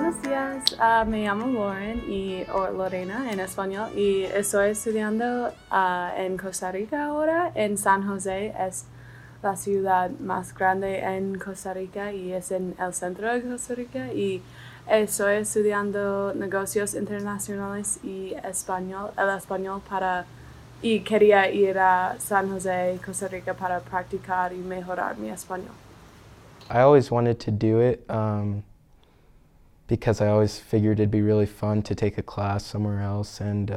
Buenos días, me llamo Lauren o Lorena en español y estoy estudiando en Costa Rica ahora. En San José es la ciudad más grande en Costa Rica y es en el centro de Costa Rica y estoy estudiando negocios internacionales y el español y quería ir a San José, Costa Rica para practicar y mejorar mi español. I always wanted to do it because I always figured it'd be really fun to take a class somewhere else and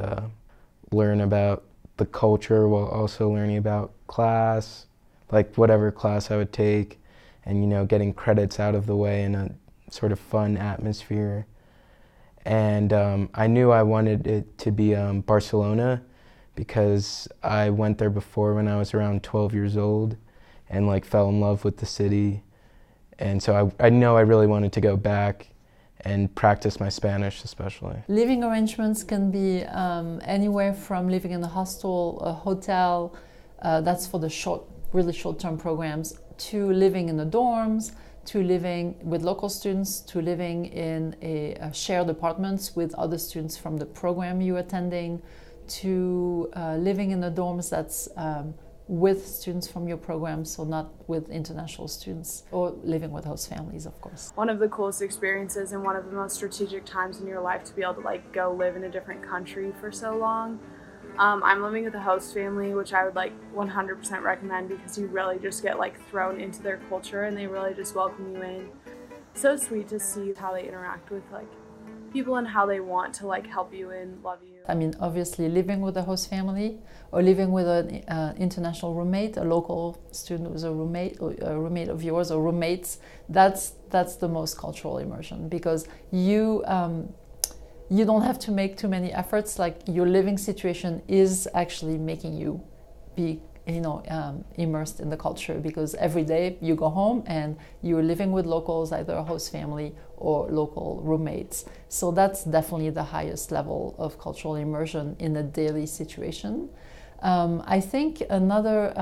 learn about the culture while also learning about class, like whatever class I would take, and getting credits out of the way in a sort of fun atmosphere. And I knew I wanted it to be Barcelona because I went there before when I was around 12 years old and fell in love with the city. And so I know I really wanted to go back and practice my Spanish especially. Living arrangements can be anywhere from living in a hostel, a hotel, that's for the really short-term programs, to living in the dorms, to living with local students, to living in a shared apartments with other students from the program you're attending, to living in the dorms that's with students from your program, so not with international students, or living with host families, of course. One of the coolest experiences and one of the most strategic times in your life to be able to go live in a different country for so long. I'm living with a host family, which I would 100% recommend because you really just get thrown into their culture and they really just welcome you in. So sweet to see how they interact with people and how they want to help you and love you. I mean, obviously living with a host family or living with an international roommate, a local student who's a roommate of yours or roommates, that's the most cultural immersion because you don't have to make too many efforts. Your living situation is actually making you be immersed in the culture because every day you go home and you're living with locals, either a host family or local roommates. So that's definitely the highest level of cultural immersion in a daily situation. I think another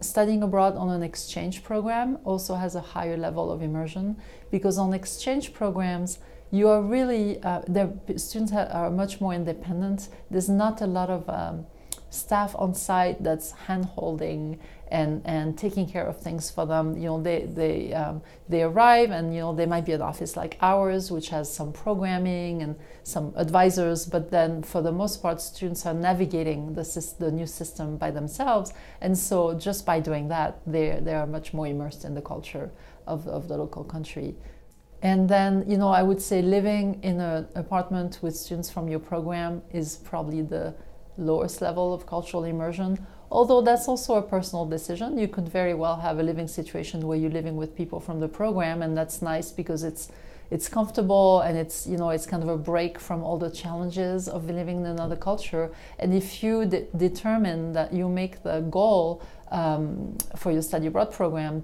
studying abroad on an exchange program also has a higher level of immersion because on exchange programs you are really the students are much more independent. There's not a lot of staff on site that's hand-holding and taking care of things for them. They arrive and there might be an office like ours which has some programming and some advisors, but then for the most part students are navigating the new system by themselves, and so just by doing that they are much more immersed in the culture of the local country. And then I would say living in an apartment with students from your program is probably the lowest level of cultural immersion, although that's also a personal decision. You could very well have a living situation where you're living with people from the program, and that's nice because it's comfortable and it's kind of a break from all the challenges of living in another culture. And if you determine that you make the goal for your study abroad program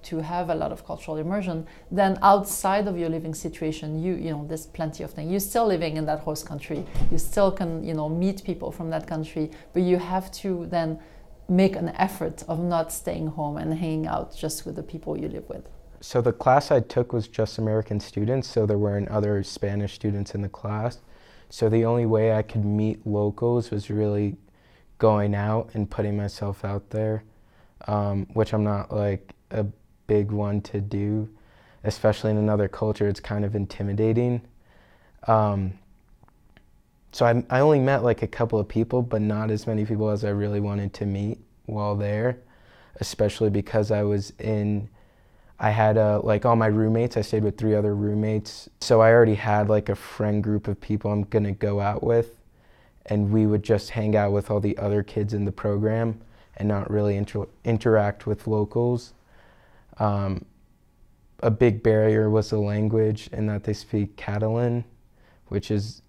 to have a lot of cultural immersion, then outside of your living situation, there's plenty of things. You're still living in that host country. You still can, meet people from that country, but you have to then make an effort of not staying home and hanging out just with the people you live with. So the class I took was just American students, so there weren't other Spanish students in the class. So the only way I could meet locals was really going out and putting myself out there, which I'm not a big one to do, especially in another culture. It's kind of intimidating. So I only met a couple of people, but not as many people as I really wanted to meet while there, especially because I had all my roommates. I stayed with 3 other roommates, so I already had a friend group of people I'm gonna go out with, and we would just hang out with all the other kids in the program and not really interact with locals. A big barrier was the language, in that they speak Catalan, which is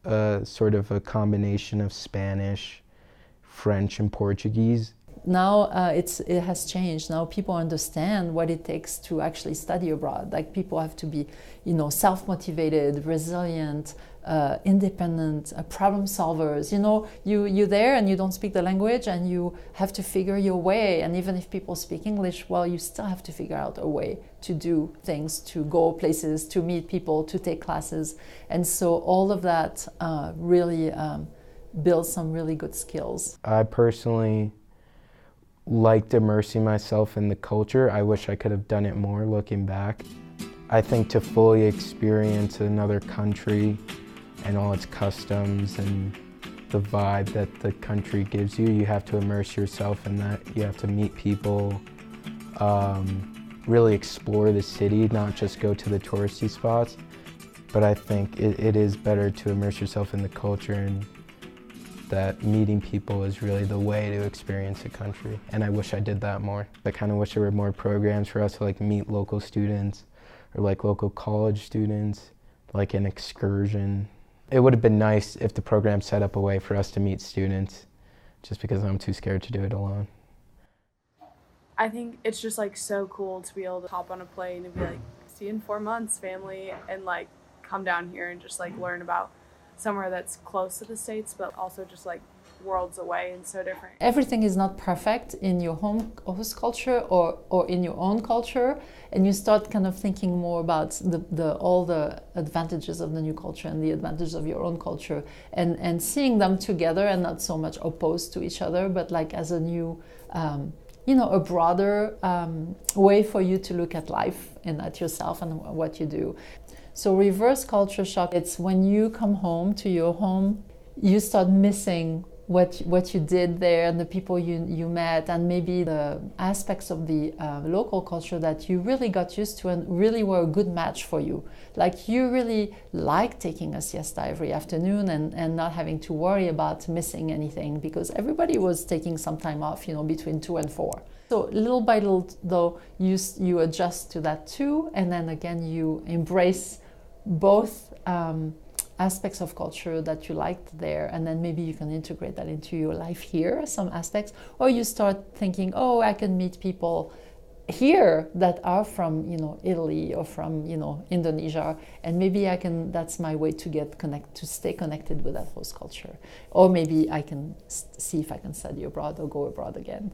sort of a combination of Spanish, French, and Portuguese. Now it has changed. Now people understand what it takes to actually study abroad. Like people have to be, you know, self-motivated, resilient, independent, problem solvers. You know, you're there and you don't speak the language and you have to figure your way. And even if people speak English, well, you still have to figure out a way to do things, to go places, to meet people, to take classes. And so all of that really builds some really good skills. I personally liked immersing myself in the culture. I wish I could have done it more looking back. I think to fully experience another country and all its customs and the vibe that the country gives you, you have to immerse yourself in that. You have to meet people, really explore the city, not just go to the touristy spots. But I think it is better to immerse yourself in the culture, and that meeting people is really the way to experience a country. And I wish I did that more. I kind of wish there were more programs for us to like meet local students or like local college students, like an excursion. It would have been nice if the program set up a way for us to meet students, just because I'm too scared to do it alone. I think it's just like so cool to be able to hop on a plane and be like, see you in 4 months, family, and like come down here and just like learn about somewhere that's close to the States, but also just like worlds away and so different. Everything is not perfect in your host culture or in your own culture, and you start kind of thinking more about all the advantages of the new culture and the advantages of your own culture, and seeing them together and not so much opposed to each other, but like as a new you know, a broader way for you to look at life and at yourself and what you do. So reverse culture shock, it's when you come home to your home, you start missing what you did there and the people you met, and maybe the aspects of the local culture that you really got used to and really were a good match for you. Like you really like taking a siesta every afternoon and not having to worry about missing anything, because everybody was taking some time off, you know, between 2 and 4. So little by little, though, you adjust to that too, and then again you embrace both aspects of culture that you liked there, and then maybe you can integrate that into your life here, some aspects, or you start thinking, oh, I can meet people here that are from, you know, Italy or from, you know, Indonesia, and maybe I can, that's my way to stay connected with that host culture, or maybe I can see if I can study abroad or go abroad again.